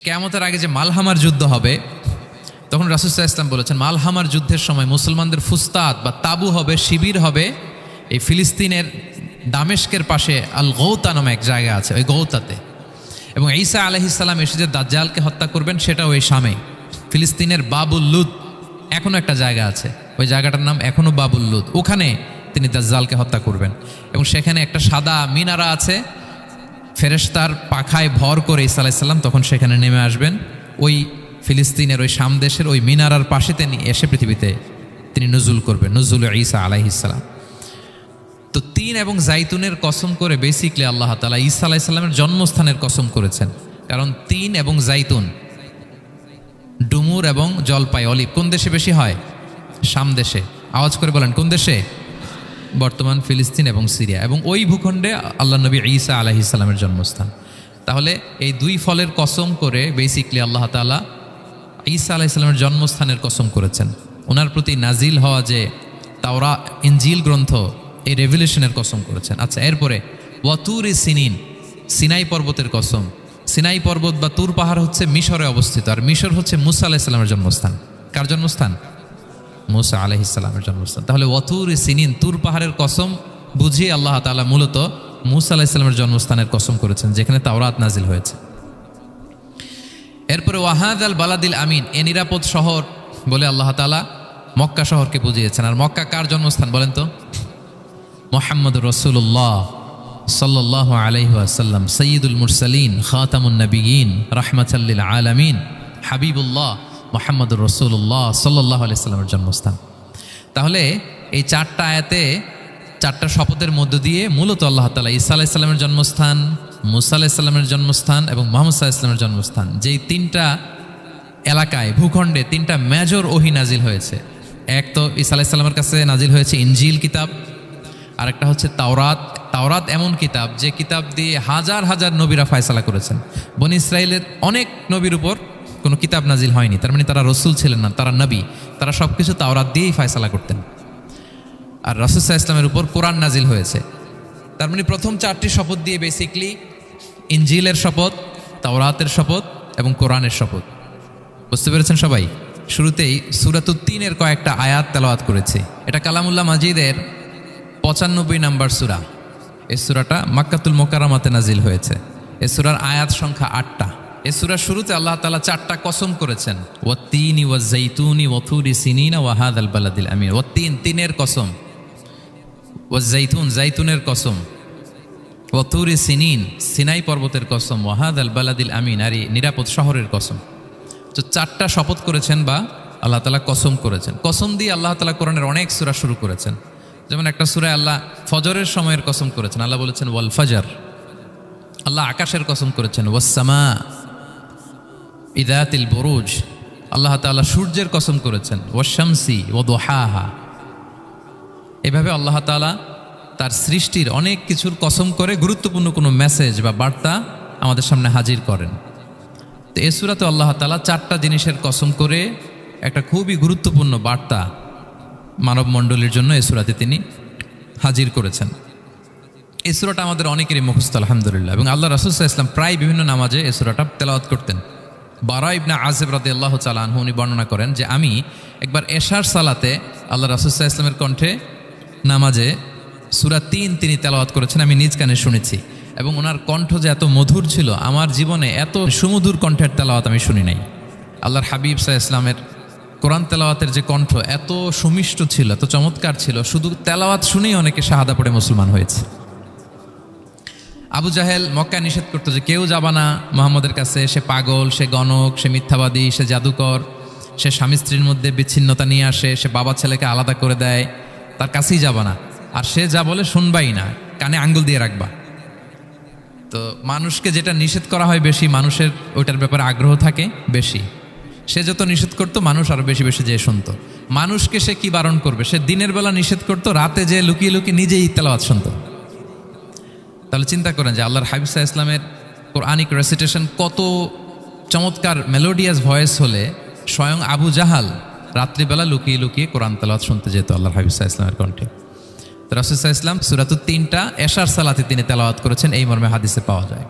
কিয়ামতের আগে যে মালহামার যুদ্ধ হবে, তখন রাসূল সাল্লাল্লাহু আলাইহি ওয়াসাল্লাম বলেছেন মালহামার যুদ্ধের সময় মুসলমানদের ফুস্তাদ বা তাবু হবে, শিবির হবে এই ফিলিস্তিনের দামেস্কের পাশে আল গৌতা নামে এক জায়গা আছে, ওই গৌতাতে। এবং ঈসা আলাইহিস সালাম এসে যে দাজ্জালকে হত্যা করবেন সেটাও ওই শামে। ফিলিস্তিনের বাবুল লুদ এখনও একটা জায়গা আছে, ওই জায়গাটার নাম এখনও বাবুল লুদ, ওখানে তিনি দাজ্জালকে হত্যা করবেন। এবং সেখানে একটা সাদা মিনারা আছে, ফেরেশতার পাখায় ভর করে ঈসা আলাইহিস সালাম তখন সেখানে নেমে আসবেন। ওই ফিলিস্তিনের ওই শাম দেশের ওই মিনারার পাশে তিনি এসে পৃথিবীতে তিনি নুজুল করবেন, নুজুল ঈসা আলাইহিস সালাম। তো তিন এবং জাইতুনের কসম করে বেসিকলি আল্লাহ তাআলা ঈসা আলাইহিস সালামের জন্মস্থানের কসম করেছেন। কারণ তিন এবং জাইতুন, ডুমুর এবং জলপাই, অলিভ কোন দেশে বেশি হয়? শাম দেশে। আওয়াজ করে বলেন কোন দেশে? বর্তমান ফিলিস্তিন এবং সিরিয়া, এবং ওই ভূখণ্ডে আল্লাহ নবী ঈসা আলাইহিস সালামের জন্মস্থান। তাহলে এই দুই ফলের কসম করে বেসিকলি আল্লাহ তাআলা ঈসা আলাইহিস সালামের জন্মস্থানের কসম করেছেন। ওনার প্রতি নাজিল হওয়া যে তাওরাত ইনজিল গ্রন্থ, এই রেভেলেশনের কসম করেছেন। আচ্ছা, এরপরে ওয়াতুরি সিনিন, সিনাই পর্বতের কসম। সিনাই পর্বত বা তুর পাহাড় হচ্ছে মিশরে অবস্থিত, আর মিশর হচ্ছে মুসা আলাইহিস সালামের জন্মস্থান। কার জন্মস্থান? মুসা আলাইহিস সালামের জন্মস্থান। তাহলে ওয়াতুরি সিনিন, তুর পাহাড়ের কসম বুঝিয়ে আল্লাহ তাআলা মূলত মুসা আলাইহিস সালামের জন্মস্থানের কসম করেছেন, যেখানে তাওরাত নাজিল হয়েছে। এরপরে ওয়াহাদাল বালাদিল আমিন, এ নিরাপদ শহর বলে আল্লাহ তাআলা মক্কা শহরকে বুঝিয়েছেন। আর মক্কা কার জন্মস্থান বলেন তো? মুহাম্মদুর রাসূলুল্লাহ সাল্লাল্লাহু আলাইহি ওয়াসাল্লাম, সাইয়্যিদুল মুরসালিন, খাতামুন নবিয়্যিন, রাহমাতাল লিল আলামিন, হাবিবুল্লাহ মুহাম্মদুর রাসূলুল্লাহ সাল্লাল্লাহু আলাইহি ওয়াসাল্লামের জন্মস্থান। তাহলে এই চারটা আয়াতে, চারটা শপথের মধ্য দিয়ে মূলত আল্লাহ তাআলা ঈসা আলাইহিস সালামের জন্মস্থান, মুসা আলাইহিস সালামের জন্মস্থান এবং মুহাম্মদ সাল্লাল্লাহু আলাইহি ওয়াসাল্লামের জন্মস্থান, যেই তিনটা এলাকায়, ভূখণ্ডে তিনটা মেজর ওহী নাজিল হয়েছে। এক তো ঈসা আলাইহিস সালামের কাছে নাজিল হয়েছে ইনজিল কিতাব, আর একটা হচ্ছে তাওরাত। তাওরাত এমন কিতাব যে কিতাব দিয়ে হাজার হাজার নবীরা ফয়সালা করেছেন। বনি ইসরাইলের অনেক নবীর উপর কোনো কিতাব নাজিল হয়নি, তার মানে তারা রসুল ছিলেন না, তারা নবী। তারা সব কিছু তাওরাত দিয়েই ফয়সালা করতেন। আর রাসূল সাল্লাল্লাহু আলাইহি ওয়াসাল্লামের উপর কোরআন নাজিল হয়েছে। তার মানে প্রথম চারটি শপথ দিয়ে বেসিকলি ইনজিলের শপথ, তাওরাতের শপথ এবং কোরআনের শপথ। বুঝতে পেরেছেন সবাই? শুরুতেই সূরাতুত তিনের কয়েকটা আয়াত তেলাওয়াত করেছে। এটা কালামুল্লাহ মাজিদের 95 নম্বর সূরা। এই সূরাটা মক্কাতুল মুকাররমাতে নাজিল হয়েছে। এই সূরার আয়াত সংখ্যা 8টা। এই সূরার শুরুতে আল্লাহ তাআলা 4টা কসম করেছেন, ওয়াত-তিনি ওয়াজ-জাইতুনি ওয়া-তুরি সিনিনা ওয়া হাযাল বালাদিল আমিন। ওয়াত-তিন, তিনের কসম, ওয়াজ-জাইতুন, জাইতুনের কসম, ওয়া-তুরি সিনিন, সিনাই পর্বতের কসম, ওয়া হাযাল বালাদিল আমিন, আর নিরাপদ শহরের কসম। তো 4টা শপথ করেছেন বা আল্লাহ তাআলা কসম করেছেন। কসম দিয়ে আল্লাহ তাআলা কোরআনের অনেক সূরা শুরু করেছেন। যেমন একটা সূরায় আল্লাহ ফজরের সময়ের কসম করেছেন, আল্লাহ বলেছেন ওয়াল ফজর। আল্লাহ আকাশের কসম করেছেন ওয়াস সামা ইযাতিল বুরুজ। আল্লাহ তাআলা সূর্যের কসম করেছেন ওয়াশ শামসি ওয়া দুহাহা। এভাবে আল্লাহ তাআলা তার সৃষ্টির অনেক কিছুর কসম করে গুরুত্বপূর্ণ কোনো মেসেজ বা বার্তা আমাদের সামনে হাজির করেন। তো এই সূরাতে আল্লাহ তাআলা 4টা জিনিসের কসম করে একটা খুবই গুরুত্বপূর্ণ বার্তা মানব মণ্ডলীর জন্য এই সূরাতে তিনি হাজির করেছেন। এই সূরাটা আমাদের অনেকেরই মুখস্থ আলহামদুলিল্লাহ, এবং আল্লাহ রাসূল সাল্লাল্লাহু আলাইহি ওয়াসাল্লাম প্রায় বিভিন্ন নামাজে এই সূরাটা তেলাওয়াত করতেন। বারা ইবনে আযিব রাদিয়াল্লাহু তাআলা আনহু উনি বর্ণনা করেন যে আমি একবার এশার সালাতে আল্লাহ রাসূল সাল্লাল্লাহু আলাইহি ওয়াসাল্লামের কণ্ঠে নামাজে সূরা 3 তিনি তেলাওয়াত করেছেন, আমি নিজ কানে শুনেছি। এবং ওনার কণ্ঠ যে এত মধুর ছিল, আমার জীবনে এত সুমধুর কণ্ঠের তেলাওয়াত আমি শুনি নাই। আল্লাহর হাবিব সাল্লাল্লাহু আলাইহি ওয়াসাল্লামের কোরআন তেলাওয়াতের যে কণ্ঠ এত সুমিষ্ট ছিল, এত চমৎকার ছিল, শুধু তেলাওয়াত শুনেই অনেকে শাহাদা পড়ে মুসলমান হয়েছে। আবু জাহেল মক্কা নিষেধ করতো যে কেউ যাবা না মুহাম্মদের কাছে, সে পাগল, সে গণক, সে মিথ্যাবাদী, সে জাদুকর, সে স্বামী স্ত্রীর মধ্যে বিচ্ছিন্নতা নিয়ে আসে, সে বাবা ছেলেকে আলাদা করে দেয়, তার কাছেই যাবা না। আর সে যা বলে শুনবাই না, কানে আঙ্গুল দিয়ে রাখবা। তো মানুষকে যেটা নিষেধ করা হয় বেশি, মানুষের ওইটার ব্যাপারে আগ্রহ থাকে বেশি। সে যত নিষেধ করতো মানুষ আরো বেশি বেশি যেয়ে শুনতো। মানুষকে সে কি বারণ করবে? সে দিনের বেলা নিষেধ করতো, রাতে যে লুকিয়ে লুকিয়ে নিজেই তেলাওয়াত শুনতো। তাহলে চিন্তা করেন যে আল্লাহর হাবিব সাল্লাল্লাহু আলাইহি ওয়াসাল্লামের কোরআনিক রেসিটেশন কত চমৎকার মেলোডিয়াস ভয়েস হলে স্বয়ং আবু জাহাল রাত্রিবেলা লুকিয়ে লুকিয়ে কোরআন তেলাওয়াত শুনতে যেত আল্লাহর হাবিব সাল্লাল্লাহু আলাইহি ওয়াসাল্লামের কণ্ঠে। তো রাসূল সাল্লাল্লাহু আলাইহি ওয়াসাল্লাম সূরাতুত 3টা এশার সালাতে তিনি তেলাওয়াত করেছেন, এই মর্মে হাদিসে পাওয়া যায়।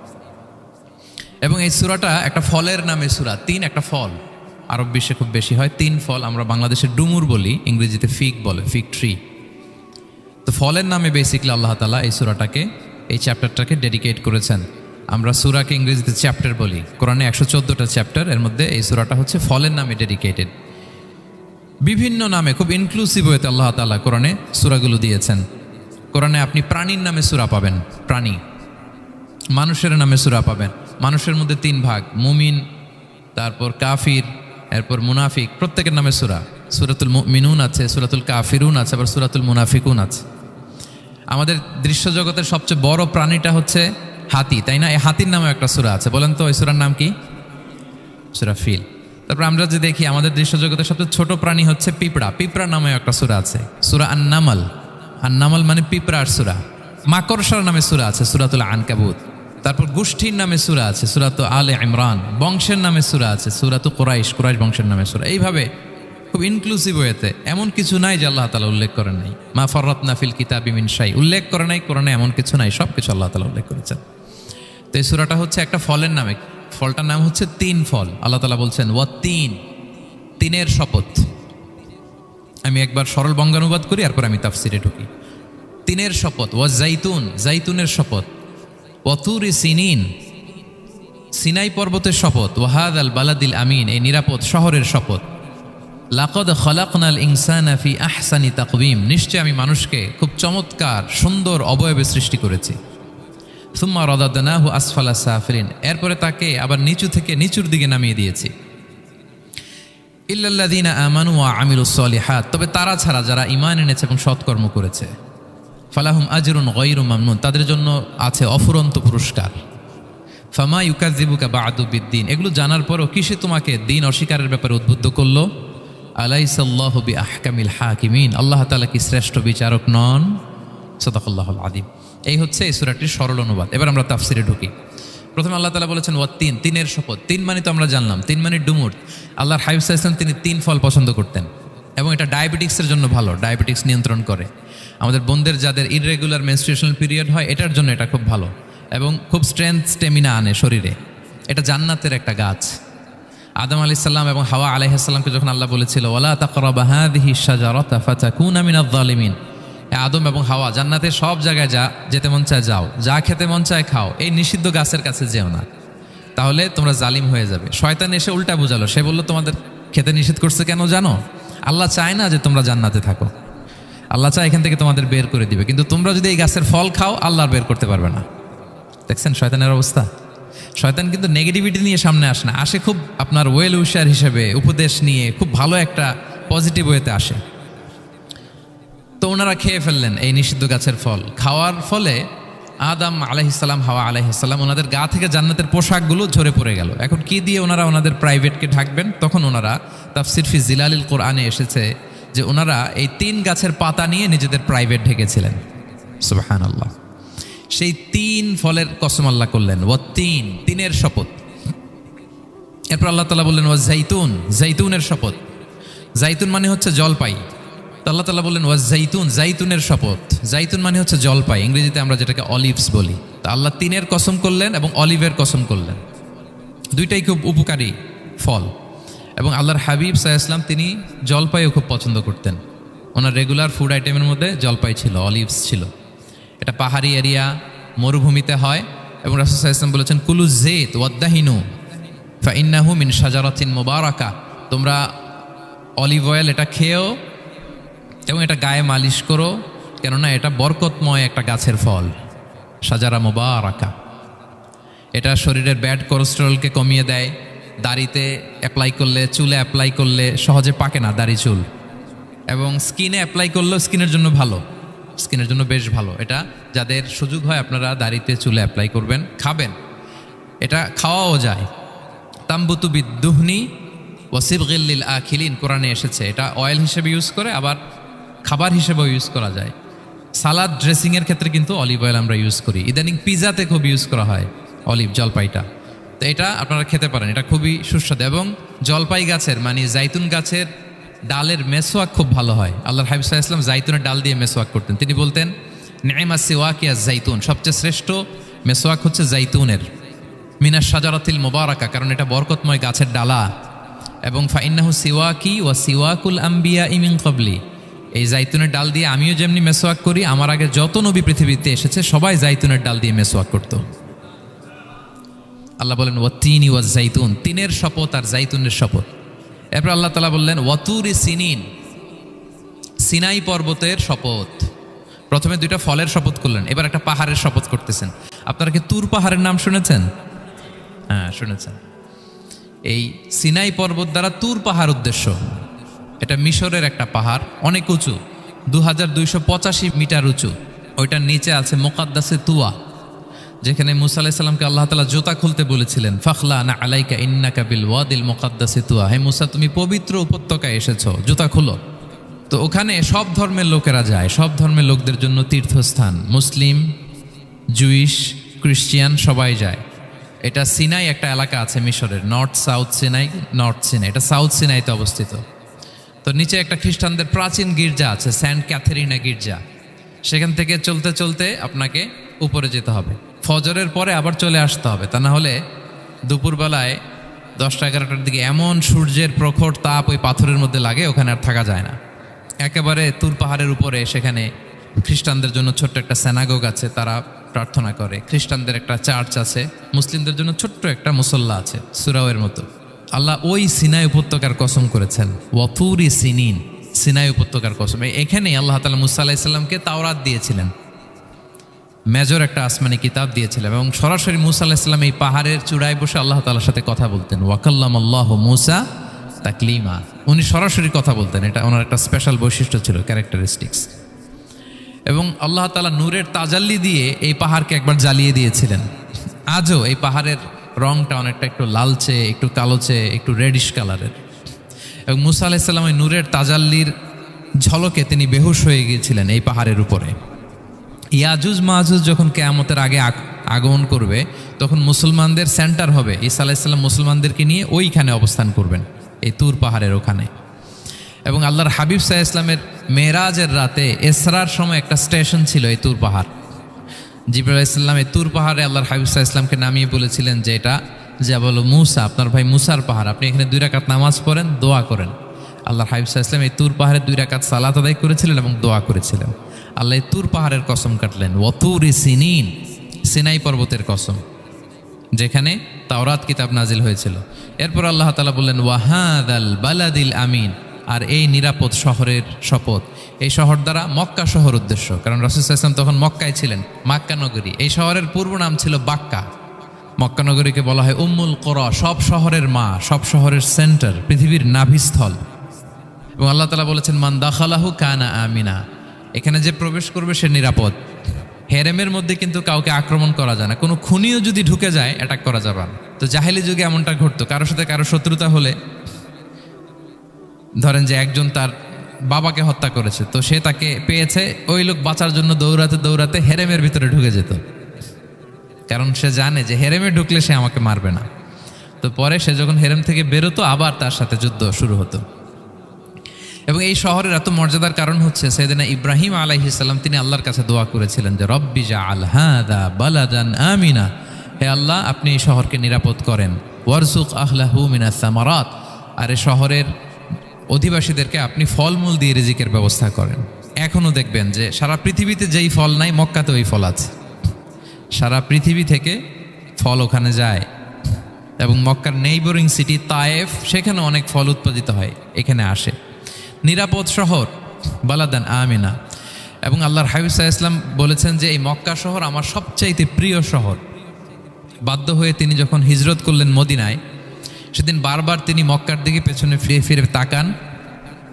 এবং এই সূরাটা একটা ফলের নামে সূরা। তিন একটা ফল, আরব বিশ্বে খুব বেশি হয়। তিন ফল, আমরা বাংলাদেশে ডুমুর বলি, ইংরেজিতে ফিগ বলে, ফিগ ট্রি। তো ফলের নামে বেসিকলি আল্লাহ তাআলা এই সূরাটাকে, এই চ্যাপ্টারটাকে ডেডিকেট করেছেন। আমরা সূরাকে ইংরেজিতে চ্যাপ্টার বলি। কোরআনে 114টা চ্যাপ্টার, এর মধ্যে এই সূরাটা হচ্ছে ফলের নামে ডেডিকেটেড। বিভিন্ন নামে খুব ইনক্লুসিভ হয়েতে আল্লাহ তাআলা কোরআনে সূরাগুলো দিয়েছেন। কোরআনে আপনি প্রাণীর নামে সূরা পাবেন, প্রাণী। মানুষের নামে সূরা পাবেন। মানুষের মধ্যে তিন ভাগ, মুমিন, তারপর কাফির, এরপর মুনাফিক। প্রত্যেকের নামে সূরা। সূরাতুল মুমিনুন আছে, সূরাতুল কাফিরুন আছে, আবার সূরাতুল মুনাফিকুন আছে। আমাদের দৃশ্য জগতের সবচেয়ে বড় প্রাণীটা হচ্ছে হাতি, তাই না? এই হাতির নামে একটা সূরা আছে। বলেন তো ওই সূরার নাম কি? সূরা ফিল। তারপর আমরা যে দেখি আমাদের দৃশ্য জগতের সবচেয়ে ছোট প্রাণী হচ্ছে পিঁপড়া। পিঁপড়া নামে একটা সূরা আছে, সূরা আন-নামল। আন-নামল মানে পিঁপড়ার সূরা। মাকড়সার নামে সূরা আছে, সূরাতুল আনকাবুত। তারপর গোষ্ঠীর নামে সূরা আছে, সূরাতু আলে ইমরান। বংশের নামে সূরা আছে, সূরাতু কুরাইশ, কুরাইশ বংশের নামে সূরা। এইভাবে খুব ইনক্লুসিভ হয়েতে এমন কিছু নাই যে আল্লাহ তাআলা উল্লেখ করেন নাই। মা ফাররাতনা ফিল কিতাবি মিন শাই, উল্লেখ করে নাই কোরআনে এমন কিছু নাই, সব কিছু আল্লাহ তাআলা উল্লেখ করেছেন। তো এই সূরাটা হচ্ছে একটা ফলের নামে। ফলটার নাম হচ্ছে তিন ফল। আল্লাহ তাআলা বলছেন ওয়াত-তিন, তিনের শপথ। আমি একবার সরল বঙ্গানুবাদ করি, এরপর আমি তাফসিরে ঢুকি। তিনের শপথ। ওয়াজ-জাইতুন, জাইতুনের শপথ। ওয়াতুরি সিনিন, সিনাই পর্বতের শপথ। ওয়াহাদাল বালাদিল আমিন, এই নিরাপদ শহরের শপথ। লাকাদ খালাকনাল ইনসানা ফি আহসানি তাকওয়িম, নিশ্চয় আমি মানুষকে খুব চমৎকার সুন্দর অবয়বে সৃষ্টি করেছি। সুম্মা রাদাদনাহু আসফালা সাফিলিন, এরপরে তাকে আবার নিচু থেকে নিচুর দিকে নামিয়ে দিয়েছি। ইল্লাল্লাযীনা আমানু ওয়া আমিলুস সলিহাত, তবে তারা ছাড়া যারা ঈমান এনেছে এবং সৎকর্ম করেছে। ফালাহুম আজরুন গায়রু মামনুন, তাদের জন্য আছে অফুরন্ত পুরস্কার। ফামা ইউকাযযিবুকা বা'দু বিদ্দিন, এগুলো জানার পরও কিসে তোমাকে দিন অস্বীকারের ব্যাপারে উদ্বুদ্ধ করলো? আলাইসাল্লাহু বিআহকামিল হাকিমিন, আল্লাহ তাআলা কি শ্রেষ্ঠ বিচারক নন? সাদাকাল্লাহুল আযীম। এই হচ্ছে এই সূরাটির সরল অনুবাদ। এবার আমরা তাফসিরে ঢুকি। প্রথমে আল্লাহ তাআলা বলেছেন ওয়াত-তিন, তিনের শপথ। তিন মানে তো আমরা জানলাম, তিন মানে ডুমুর। আল্লাহর হাবিব সাল্লাল্লাহু আলাইহি ওয়াসাল্লাম তিনি তিন ফল পছন্দ করতেন এবং এটা ডায়াবেটিক্সের জন্য ভালো, ডায়াবেটিক্স নিয়ন্ত্রণ করে। আমাদের বোনদের যাদের ইররেগুলার মেনস্ট্রুয়েশনাল পিরিয়ড হয়, এটার জন্য এটা খুব ভালো এবং খুব স্ট্রেংথ, স্টেমিনা আনে শরীরে। এটা জান্নাতের একটা গাছ। আদম আলাইহিস সালাম এবং হাওয়া আলাইহিস সালামকে যখন আল্লাহ বলেছিল ওয়ালা তাকরাবা হাযিহি শাজারাতা ফাতাকুনা মিনাজ জালিমিন, আদম এবং হাওয়া জান্নাতের সব জায়গায় যেতে মন চায় যাও, যা খেতে মন চায় খাও, এই নিষিদ্ধ গাছের কাছে যেও না, তাহলে তোমরা জালিম হয়ে যাবে। শয়তান এসে উল্টা বুঝালো, সে বলল তোমাদের খেতে নিষেধ করছে কেন জানো? আল্লাহ চায় না যে তোমরা জান্নাতে থাকো, আল্লাহ চায় এখান থেকে তোমাদের বের করে দিবে, কিন্তু তোমরা যদি এই গাছের ফল খাও আল্লাহ আর বের করতে পারবে না। দেখছেন শয়তানের অবস্থা? শয়তান কিন্তু নেগেটিভিটি নিয়ে সামনে আসে না, আসে খুব আপনার ওয়েল উইশার হিসেবে, উপদেশ নিয়ে, খুব ভালো একটা পজিটিভ ওয়েতে আসে। তো ওনারা খেয়ে ফেললেন এই নিষিদ্ধ গাছের ফল। খাওয়ার ফলে আদম আলাইহিস সালাম, হাওয়া আলাইহিস সালাম, ওনাদের গা থেকে জান্নাতের পোশাকগুলো ঝরে পড়ে গেল। এখন কি দিয়ে ওনারা ওনাদের প্রাইভেটকে ঢাকবেন? তখন ওনারা তাফসির ফি জিলালিল কোরআনে এসেছে যে ওনারা এই তিন গাছের পাতা নিয়ে নিজেদের প্রাইভেট ঢেকেছিলেন। সুবহানাল্লাহ। সেই তিন ফলের কসম আল্লাহ করলেন, ওয়াত-তিন, তিনের শপথ। এরপর আল্লাহ তাআলা বললেন ওয়াজ-জাইতুন, জাইতুনের শপথ। জাইতুন মানে হচ্ছে জলপাই। তো আল্লাহ তাআলা বললেন ওয়াজ-জাইতুন, জাইতুনের শপথ। জাইতুন মানে হচ্ছে জলপাই, ইংরেজিতে আমরা যেটাকে অলিভস বলি। তো আল্লাহ তিনের কসম করলেন এবং অলিভের কসম করলেন। দুইটাই খুব উপকারী ফল এবং আল্লাহর হাবিব সাল্লাল্লাহু আলাইহি ওয়াসাল্লাম তিনি জলপাইও খুব পছন্দ করতেন। ওনার রেগুলার ফুড আইটেমের মধ্যে জলপাই ছিল, অলিভস ছিল। এটা পাহাড়ি এরিয়া, মরুভূমিতে হয় এবং রাসূল সাল্লাল্লাহু আলাইহি ওয়াসাল্লাম বলেছেন কুলু যাইত ওয়াদ্দাহিনু ফাইন্নাহু মিন শাজারাতিন মুবারাকা, তোমরা অলিভ অয়েল এটা খেও এবং এটা গায়ে মালিশ করো, কেননা এটা বরকতময় একটা গাছের ফল, শাজারা মুবারাকা। এটা শরীরের ব্যাড কোলেস্টেরলকে কমিয়ে দেয়। দাড়িতে অ্যাপ্লাই করলে, চুলে অ্যাপ্লাই করলে সহজে পাকে না দাড়ি চুল, এবং স্কিনে অ্যাপ্লাই করলেও স্কিনের জন্য ভালো, স্কিনের জন্য বেশ ভালো। এটা যাদের সুযোগ হয় আপনারা দাড়িতে চুলে অ্যাপ্লাই করবেন, খাবেন। এটা খাওয়াও যায়। তাম্বুতু বিদ্দুহনি ওয়াসিবগিল লিল আখিলিন, কোরআনে এসেছে। এটা অয়েল হিসেবে ইউজ করে, আবার খাবার হিসেবেও ইউজ করা যায়। সালাদ ড্রেসিংয়ের ক্ষেত্রে কিন্তু অলিভ অয়েল আমরা ইউজ করি। ইদানিং পিজাতে খুব ইউজ করা হয় অলিভ, জলপাইটা। তো এটা আপনারা খেতে পারেন, এটা খুবই সুস্বাদু। এবং জলপাই গাছের মানে জাইতুন গাছের ডালের মেসওয়াক খুব ভালো হয়। আল্লাহর হাবিব সাল্লাল্লাহু আলাইহি ওয়াসাল্লাম জাইতুনের ডাল দিয়ে মেসওয়াক করতেন। তিনি বলতেন নি'মাস সিওয়াকিয়া জাইতুন, সবচেয়ে শ্রেষ্ঠ মেসওয়াক হচ্ছে জাইতুনের। মিনাশ শাজারাতিল মুবারাকা, কারণ এটা বরকতময় গাছের ডালা। এবং ফাইন্নাহু সিওয়াকি ওয়া সিওয়াকুল আম্বিয়া মিন ক্বাবলি, এই জাইতুনের ডাল দিয়ে আমিও যেমনি মেসওয়াক করি, আমার আগে যত নবী পৃথিবীতে এসেছে সবাই জাইতুনের ডাল দিয়ে মেসওয়াক করত। আল্লাহ বলেন ওয়াতিনি ওয়াজ জাইতুন, তিনের শপথ আর জাইতুনের শপথ। এরপর আল্লাহ তাআলা বললেন ওয়াতুরি সিনিন, সিনাই পর্বতের শপথ। প্রথমে দুইটা ফলের শপথ করলেন, এবার একটা পাহাড়ের শপথ করতেছেন। আপনারা কি তুর পাহাড়ের নাম শুনেছেন? হ্যাঁ, শুনেছেন। এই সিনাই পর্বত দ্বারা তুর পাহাড় উদ্দেশ্য। এটা মিশরের একটা পাহাড়, অনেক উঁচু, 2285 মিটার উঁচু। ওইটার নিচে আছে মুকাদ্দাসে তুয়া, যেখানে মুসা আলাইহিস সালামকে আল্লাহ তাআলা জুতা খুলতে বলেছিলেন, ফাখলা না আলাইকা ইন্নাকা বিল ওয়াদিল মুকাদ্দাসে তুয়া, হে মুসা তুমি পবিত্র উপত্যকায় এসেছো, জুতা খুলো। তো ওখানে সব ধর্মের লোকেরা যায়, সব ধর্মের লোকদের জন্য তীর্থস্থান, মুসলিম, জুইশ, খ্রিস্টিয়ান সবাই যায়। এটা সিনাই একটা এলাকা আছে মিশরের, north south Sinai, north Sinai, এটা সাউথ সিনাইতে অবস্থিত। তো নিচে একটা খ্রিস্টানদের প্রাচীন গির্জা আছে, সেন্ট ক্যাথেরিনা গির্জা। সেখান থেকে চলতে চলতে আপনাকে উপরে যেতে হবে, ফজরের পরে আবার চলে আসতে হবে, তা না হলে দুপুরবেলায় 10টা-11টার দিকে এমন সূর্যের প্রখর তাপ ওই পাথরের মধ্যে লাগে, ওখানে আর থাকা যায় না। একেবারে তুর পাহাড়ের উপরে সেখানে খ্রিস্টানদের জন্য ছোট্ট একটা স্যানাগোগ আছে, তারা প্রার্থনা করে। খ্রিস্টানদের একটা চার্চ আছে, মুসলিমদের জন্য ছোট্ট একটা মুসল্লা আছে, সুরাওয়ের মতো। আল্লাহ ওই সিনাই উপত্যকার কসম করেছেন, ওয়াতুরি সিনিন, সিনাই উপত্যকার কসম। এখানেই আল্লাহ তাআলা মুসা আলাইহিস সালামকে তাওরাত দিয়েছিলেন, মেজর একটা আসমানি কিতাব দিয়েছিলেন, এবং সরাসরি মুসা আলাইহিস সালাম এই পাহাড়ের চূড়ায় বসে আল্লাহ তাআলার সাথে কথা বলতেন। ওয়াকাল্লামাল্লাহু মুসা তাকলিমা, উনি সরাসরি কথা বলতেন, এটা ওনার একটা স্পেশাল বৈশিষ্ট্য ছিল, ক্যারেক্টারিস্টিক্স। এবং আল্লাহ তাআলা নূরের তাজাল্লি দিয়ে এই পাহাড়কে একবার জ্বালিয়ে দিয়েছিলেন। আজও এই পাহাড়ের রংটা অনেকটা একটু লালচে, একটু কালোচে, একটু রেডিশ কালারের। এবং মুসা আলাইহিস সালাম এই নূরের তাজাল্লির ঝলকে তিনি বেহুশ হয়ে গিয়েছিলেন এই পাহাড়ের উপরে। ইয়াজুজ মাহুজ যখন কিয়ামতের আগে আগমন করবে, তখন মুসলমানদের সেন্টার হবে। ঈসা আলাইহিস সালাম মুসলমানদেরকে নিয়ে ওইখানে অবস্থান করবেন, এই তুর পাহাড়ের ওখানে। এবং আল্লাহর হাবিব সাল্লাল্লাহু আলাইহি ওয়াসাল্লামের মেরাজের রাতে ইসরার সময় একটা স্টেশন ছিল এই তুর পাহাড়। জিবরাইল আলাইহিস সালাম এই তুর পাহাড়ে আল্লাহর হাবিব সাল্লাল্লাহু আলাইহি ওয়াসাল্লামকে নামিয়ে বলেছিলেন যে এটা জাবাল মুসা, আপনার ভাই মুসার পাহাড়, আপনি এখানে 2 রাকাত নামাজ পড়েন, দোয়া করেন। আল্লাহর হাবিব সাল্লাল্লাহু আলাইহি ওয়াসাল্লাম এই তুর পাহাড়ে 2 রাকাত সালাত আদায় করেছিলেন এবং দোয়া করেছিলেন। আল্লাহ এই তুর পাহাড়ের কসম কাটলেন, ওয়াতুরি সিনিন, সিনাই পর্বতের কসম, যেখানে তাওরাত কিতাব নাজিল হয়েছিল। এরপর আল্লাহ তাআলা বললেন ওয়াহাদাল বালাদিল আমিন, আর এই নিরাপদ শহরের শপথ। এই শহর দ্বারা মক্কা শহর উদ্দেশ্য, কারণ রাসূল সাল্লাল্লাহু আলাইহি ওয়াসাল্লাম তখন মক্কায় ছিলেন, মক্কা নগরী। এই শহরের পূর্ব নাম ছিল বাক্কা। মক্কা নগরীকে বলা হয় উম্মুল কুরা, সব শহরের মা, সব শহরের সেন্টার, পৃথিবীর নাভিস্থল। এবং আল্লাহ তাআলা বলেছেন মান দাখালাহু কানা আমিনা, এখানে যে প্রবেশ করবে সে নিরাপদ। হেরেমের মধ্যে কিন্তু কাউকে আক্রমণ করা যায় না, কোনো খুনিও যদি ঢুকে যায় অ্যাটাক করা যাবে না। তো জাহেলি যুগে এমনটা ঘটতো, কারোর সাথে কারো শত্রুতা হলে, ধরেন যে একজন তার বাবাকে হত্যা করেছে, তো সে তাকে পেয়েছে, ওই লোক বাঁচার জন্য দৌড়াতে দৌড়াতে হেরেমের ভিতরে ঢুকে যেত, কারণ সে জানে যে হেরেমে ঢুকলে সে আমাকে মারবে না। তো পরে সে যখন হেরেম থেকে বেরোতো, আবার তার সাথে যুদ্ধ শুরু হতো। এবং এই শহরের এত মর্যাদার কারণ হচ্ছে সাইয়েদনা ইব্রাহিম আলাইহিস সালাম, তিনি আল্লাহর কাছে দোয়া করেছিলেন যে রব্বি জাআল হাযা বালাদান আমিনা, হে আল্লাহ আপনি এই শহরকে নিরাপদ করেন, ওয়ারযুক আহলাহু মিনাস সামারাত, আর এই শহরের অধিবাসীদেরকে আপনি ফলমূল দিয়ে রিজিকের ব্যবস্থা করেন। এখনও দেখবেন যে সারা পৃথিবীতে যেই ফল নাই, মক্কাতে ওই ফল আছে। সারা পৃথিবী থেকে ফল ওখানে যায়। এবং মক্কার নেইবরিং সিটি তায়েফ, সেখানে অনেক ফল উৎপাদিত হয়, এখানে আসে। নিরাপদ শহর, বালাদান আমিনা। এবং আল্লাহর হাবিব সাল্লাল্লাহু আলাইহি ওয়াসাল্লাম বলেছেন যে এই মক্কা শহর আমার সবচাইতে প্রিয় শহর। বাধ্য হয়ে তিনি যখন হিজরত করলেন মদিনায়, সেদিন বারবার তিনি মক্কার দিকে পেছনে ফিরে ফিরে তাকান,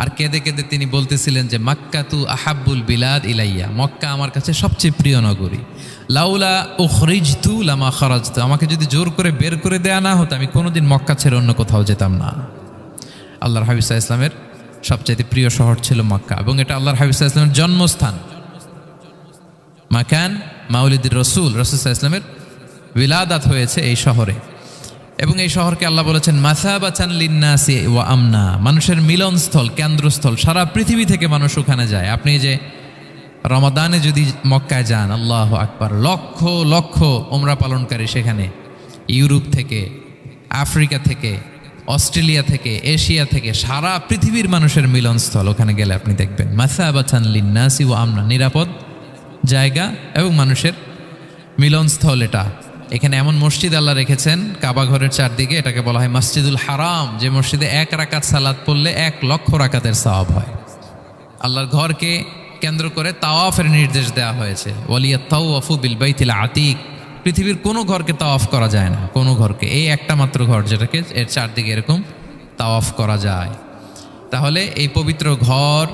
আর কেঁদে কেঁদে তিনি বলতেছিলেন যে মাক্কাতু আহাব্বুল বিলাদ ইলাইয়া, মক্কা আমার কাছে সবচেয়ে প্রিয় নগরী। লাউলা উখরিজতু লামা খারাজতু, আমাকে যদি জোর করে বের করে দেয়া না হতো, আমি কোনোদিন মক্কা ছেড়ে অন্য কোথাও যেতাম না। আল্লাহর হাবিব সাল্লাল্লাহু আলাইহি ওয়াসাল্লামের সবচেয়ে প্রিয় শহর ছিল মক্কা, এবং এটা আল্লাহর হাবিব সাল্লাল্লাহু আলাইহি ওয়াসাল্লামের জন্মস্থান, মাকান মাউলিদির রাসূল, রাসূল সাল্লাল্লাহু আলাইহি ওয়াসাল্লামের বিলাদাত হয়েছে এই শহরে। এবং এই শহরকে আল্লাহ বলেছেন মাসাবাতান লিন্নাসি ওয়া আমনা, মানুষের মিলনস্থল, কেন্দ্রস্থল। সারা পৃথিবী থেকে মানুষ ওখানে যায়। আপনি যে রমাদানে যদি মক্কায় যান, আল্লাহু আকবার, লক্ষ লক্ষ উমরা পালনকারী সেখানে। ইউরোপ থেকে, আফ্রিকা থেকে, অস্ট্রেলিয়া থেকে, এশিয়া থেকে, সারা পৃথিবীর মানুষের মিলনস্থল। ওখানে গেলে আপনি দেখবেন মাসাবাতান লিন্নাসি ওয়া আমনা, নিরাপদ জায়গা এবং মানুষের মিলনস্থল। এটা এখানে এমন মসজিদ আল্লাহ রেখেছেন কাবা ঘরের চারদিকে, এটাকে বলা হয় মসজিদুল হারাম, যে মসজিদে 1 রাকাত সালাত পড়লে 1 লক্ষ রাকাতের সওয়াব হয়। আল্লাহর ঘরকে কেন্দ্র করে তাওয়াফের নির্দেশ দেওয়া হয়েছে। ওয়ালিয়াত তাওয়াফু বিল বাইতিল আতিক, পৃথিবীর কোনো ঘরকে তাওয়াফ করা যায় না, কোনো ঘরকে, এই একটা মাত্র ঘর যেটাকে এর চারদিকে এরকম তাওয়াফ করা যায়। তাহলে এই পবিত্র ঘর,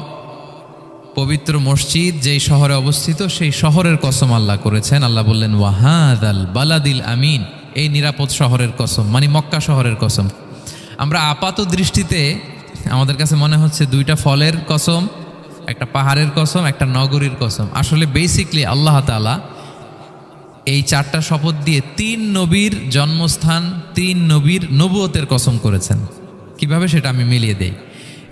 পবিত্র মসজিদ যেই শহরে অবস্থিত, সেই শহরের কসম আল্লাহ করেছেন। আল্লাহ বললেন ওয়াহাদাল বালাদিল আমিন, এই নিরাপদ শহরের কসম, মানে মক্কা শহরের কসম। আমরা আপাত দৃষ্টিতে আমাদের কাছে মনে হচ্ছে দুইটা ফলের কসম, একটা পাহাড়ের কসম, একটা নগরীর কসম। আসলে বেসিকলি আল্লাহ তাআলা এই 4টা শপথ দিয়ে 3 নবীর জন্মস্থান, 3 নবীর নবুয়তের কসম করেছেন। কিভাবে সেটা আমি মিলিয়ে দেই।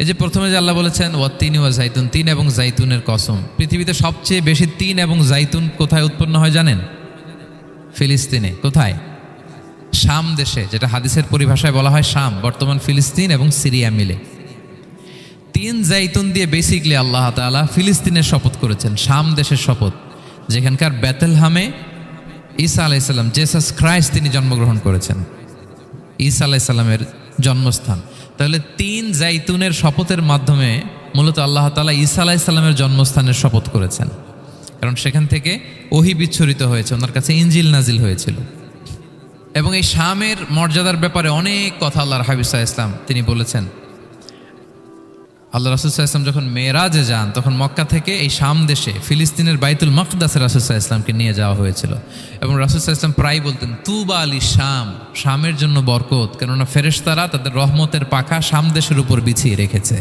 এই যে প্রথমে যে আল্লাহ বলেছেন ওয়াত্তিনি ওয়া জাইতুন, 3 এবং জাইতুনের কসম। পৃথিবীতে সবচেয়ে বেশি 3 এবং জাইতুন কোথায় উৎপন্ন হয় জানেন? ফিলিস্তিনে। কোথায়? শাম দেশে, যেটা হাদিসের পরিভাষায় বলা হয় শাম, বর্তমান ফিলিস্তিন এবং সিরিয়া মিলে। 3 জাইতুন দিয়ে বেসিকলি আল্লাহ তাআলা ফিলিস্তিনের শপথ করেছেন, শাম দেশের শপথ, যেখানকার বেথলহামে ঈসা আলাইহিস সালাম, জেসাস ক্রাইস্ট, তিনি জন্মগ্রহণ করেছেন, ঈসা আলাইহিস সালামের জন্মস্থান। তাহলে 3 জাইতুনের শপথের মাধ্যমে মূলত আল্লাহ তাআলা ঈসা আলাইহিস সালামের জন্মস্থানের শপথ করেছেন, কারণ সেখান থেকে ওহী বিচ্ছুরিত হয়েছে, ওনার কাছে ইনজিল নাজিল হয়েছিল। এবং এই শামের মর্যাদার ব্যাপারে অনেক কথা আল্লাহর হাবিব সাল্লাল্লাহু আলাইহি ওয়াসাল্লাম তিনি বলেছেন। আল্লাহ রাসূল সাল্লাল্লাহু আলাইহি ওয়াসাল্লাম যখন মেরাজে যান, তখন মক্কা থেকে এই শাম দেশে ফিলিস্তিনের বাইতুল মাকদাসে রাসূল সাল্লাল্লাহু আলাইহি ওয়াসাল্লামকে নিয়ে যাওয়া হয়েছিল। এবং রাসূল সাল্লাল্লাহু আলাইহি ওয়াসাল্লাম প্রায় বলতেন তুবা আলি শাম, শামের জন্য বরকত, কেননা ফেরেশতারা তাদের রহমতের পাখা শাম দেশের উপর বিছিয়ে রেখেছে।